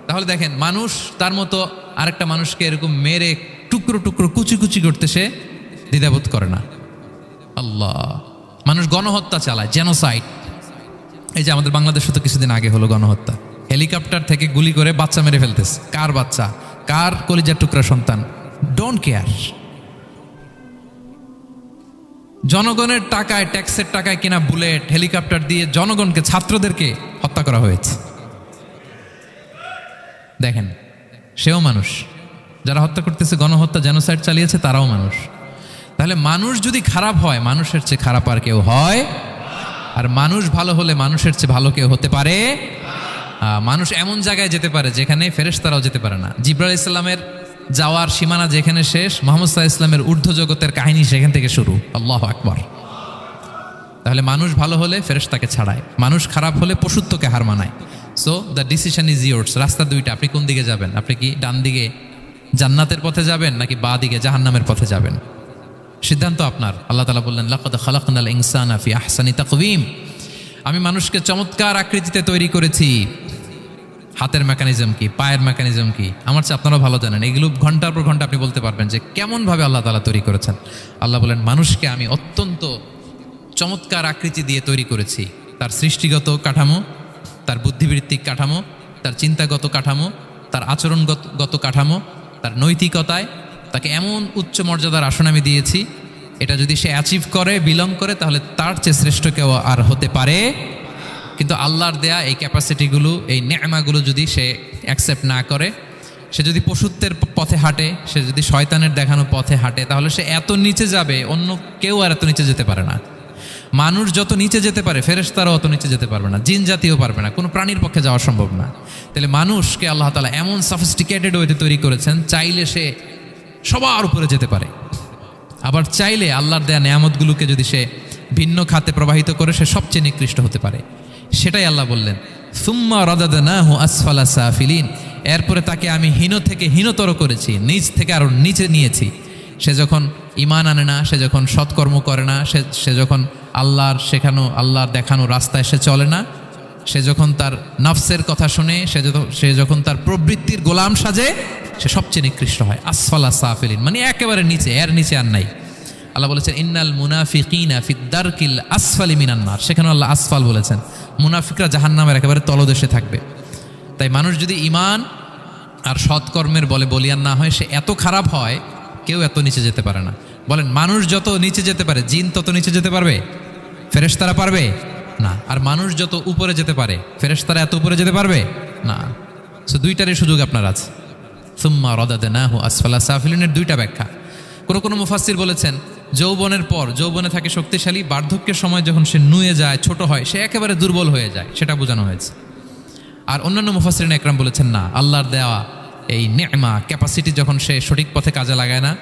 তাহলে দেখেন, মানুষ তার মতো আরেকটা মানুষকে এরকম মেরে টুকরো টুকরো কুচি কুচি করতে সে দ্বিধাবোধ করে না। আল্লাহ, মানুষ গণহত্যা চালায়, জেনোসাইড। এই যে আমাদের বাংলাদেশে তো কিছুদিন আগে হলো গণহত্যা, হেলিকপ্টার থেকে গুলি করে বাচ্চা মেরে ফেলতেছে। কার বাচ্চা? কার কলিজার টুকরা সন্তান? Don't care. জনগণের টাকায়, ট্যাক্সের টাকায় কিনা বুলেট, হেলিকপ্টার দিয়ে জনগণকে, ছাত্রদেরকে হত্যা করা হয়েছে। দেখেন, সেও মানুষ। যারা হত্যা করতেছে, গণহত্যা, জেনোসাইড চালিয়েছে, তারাও মানুষ। তাহলে মানুষ যদি খারাপ হয়, মানুষের চেয়ে খারাপ আর কেউ হয়? আর মানুষ ভালো হলে মানুষের চেয়ে ভালো কেউ হতে পারে? মানুষ এমন জায়গায় যেতে পারে যেখানে ফেরেশতারাও যেতে পারে না। জিবরাইল ইসলামের যাওয়ার সীমানা যেখানে শেষ, মুহাম্মদ সাল্লাল্লাহু আলাইহি ওয়াসাল্লামের ঊর্ধ্ব জগতের কাহিনী সেখান থেকে শুরু। আল্লাহু আকবার। তাহলে মানুষ ভালো হলে ফেরেশতাকে ছাড়ায়, মানুষ খারাপ হলে পশুত্বকে হার মানায়। So the decision is yours. রাস্তা দুইটা, আপনি কোন দিকে যাবেন? আপনি কি ডান দিকে জান্নাতের পথে যাবেন নাকি বাঁ দিকে জাহান্নামের পথে যাবেন? সিদ্ধান্ত আপনার। আল্লাহ তাআলা বললেন, লাকাদ খালাকনাল ইনসানা ফি আহসানি তাকওয়িম, আমি মানুষকে চমৎকার আকৃতিতে তৈরি করেছি। হাতের মেকানিজম কি, পায়ের মেকানিজম কি, আমার চেয়ে আপনারাও ভালো জানেন। এগুলো ঘন্টার পর ঘন্টা আপনি বলতে পারবেন যে কেমনভাবে আল্লাহ তাআলা তৈরি করেছেন। আল্লাহ বলেন, মানুষকে আমি অত্যন্ত চমৎকার আকৃতি দিয়ে তৈরি করেছি। তার সৃষ্টিগত কাঠামো, তার বুদ্ধিবৃত্তিক কাঠামো, তার চিন্তাগত কাঠামো, তার আচরণগত কাঠামো, তার নৈতিকতায় তাকে এমন উচ্চ মর্যাদার আসন আমি দিয়েছি, এটা যদি সে অ্যাচিভ করে, বিলং করে, তাহলে তার চেয়ে শ্রেষ্ঠ কেউ আর হতে পারে। কিন্তু আল্লাহর দেয়া এই ক্যাপাসিটিগুলো, এই নেয়ামাগুলো যদি সে অ্যাকসেপ্ট না করে, সে যদি পশুত্বের পথে হাঁটে, সে যদি শয়তানের দেখানো পথে হাঁটে, তাহলে সে এত নিচে যাবে, অন্য কেউ আর এত নিচে যেতে পারে না। মানুষ যত নিচে যেতে পারে, ফেরেশতারাও অত নিচে যেতে পারবে না, জিন জাতিও পারবে না, কোনো প্রাণীর পক্ষে যাওয়া সম্ভব না। তাহলে মানুষকে আল্লাহ তাআলা এমন সফিস্টিকেটেড ওয়েতে তৈরি করেছেন, চাইলে সে সবার উপরে যেতে পারে। আবার চাইলে আল্লাহর দেয়া নেয়ামতগুলোকে যদি সে ভিন্ন খাতে প্রবাহিত করে, সে সবচেয়ে নিকৃষ্ট হতে পারে। সেটাই আল্লাহ বললেন, সুম্মা রাদাদনাহু আসফালা সাফিলিন, এরপরে তাকে আমি হীন থেকে হীনতর করেছি, নিচ থেকে আরো নিচে নিয়েছি। সে যখন ঈমান আনে না, সে যখন সৎকর্ম করে না, সে যখন আল্লাহর শেখানো, আল্লাহর দেখানো রাস্তায় সে চলে না, সে যখন তার নফসের কথা শুনে, সে যখন তার প্রবৃত্তির গোলাম সাজে, সে সবচেয়ে নিকৃষ্ট হয়। আসফালা সাফিলিন মানে একেবারে নিচে, এর নিচে আর নাই। আল্লাহ বলেছেন ইন্নাল মুনাফিকিনা ফিদ-দারকিল আসফালি মিনান নার। সেখানে আল্লাহ আসফাল বলেছেন। মুনাফিকরা জাহান্নামের একেবারে তলদেশে থাকবে। তাই মানুষ যদি ঈমান আর সৎকর্মের বলে বলিয়ান না হয়, সে এত খারাপ হয়, কেউ এত নিচে যেতে পারে না। বলেন, মানুষ যত নিচে যেতে পারে, জিন তত নিচে যেতে পারবে? ফেরেশতারা পারবে না। আর মানুষ যত উপরে যেতে পারে, ফেরেশতারা এত উপরে যেতে পারবে না। সো দুইটারই সুযোগ আপনার আছে। সুম্মা রাদাদনাহু আসফালা সাফিলিনের দুইটা ব্যাখ্যা। কোনো মুফাসসির বলেছেন যৌবনের পর, যৌবনে থাকে শক্তিশালী, বার্ধক্যের সময় যখন সে নুয়ে যায়, ছোট হয়, সে একেবারে দুর্বল হয়ে যায়, সেটা বোঝানো হয়েছে। আর অন্যান্য মুফাসসিরিন একরাম বলেছেন না, আল্লাহর দেওয়া এই নেমা ক্যাপাসিটি যখন সে সঠিক পথে কাজে লাগায় না,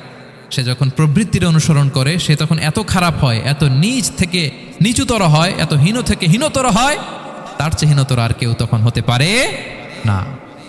সে যখন প্রবৃত্তির অনুসরণ করে, সে তখন এত খারাপ হয়, এত নিচ থেকে নিচুতর হয়, এত হীন থেকে হীনতর হয়, তার চেয়ে হীনতর আর কেউ তখন হতে পারে না।